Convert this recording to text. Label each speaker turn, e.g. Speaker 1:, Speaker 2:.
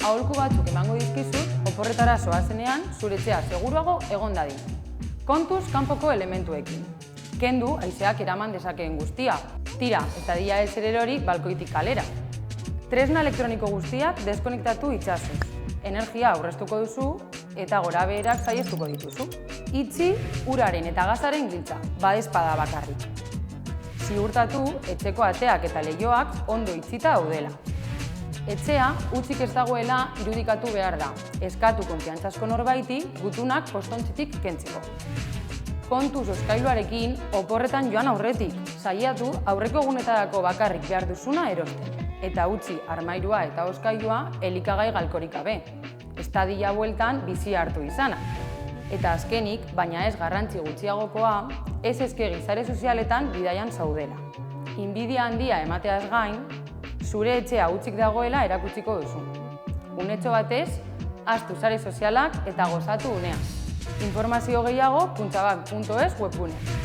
Speaker 1: aholku batzuk emango dizkizut, oporretara zoazenean zure etxea seguruago egon dadin. Kontuz kanpoko elementuekin. Kendu haizeak eraman dezakeen guztia, tira eta dia ez ererori balkoitik kalera. Tresna elektroniko guztiak deskonektatu itsasuz. Energia aurreztuko duzu eta gorabeherak saihestuko dituzu. Itxi uraren eta gazaren giltza, badaezpada bakarrik. Ziurtatu etxeko ateak eta leihoak ondo itxita daudela. Etxea hutsik ez dagoela irudikatu behar da, eskatu konfiantzazko norbaiti gutunak postontzitik kentzeko. Kontuz hozkailuarekin oporretan joan aurretik, saiatu aurreko egunetarako bakarrik behar duzuna erosten. Eta utzi armairua eta hozkailua elikagai galkorik gabe. Estadila bueltan bizi hartu izana. Eta azkenik, baina ez garrantzi gutxiagokoa, ez eskegi sare sozialetan bidaian zaudela. Inbidia handia emateaz gain, zure etxea hutsik dagoela erakutsiko duzu. Unetxo batez, ahaztu sare sozialak eta gozatu unea. Informazio gehiago puntxabak.es webgune.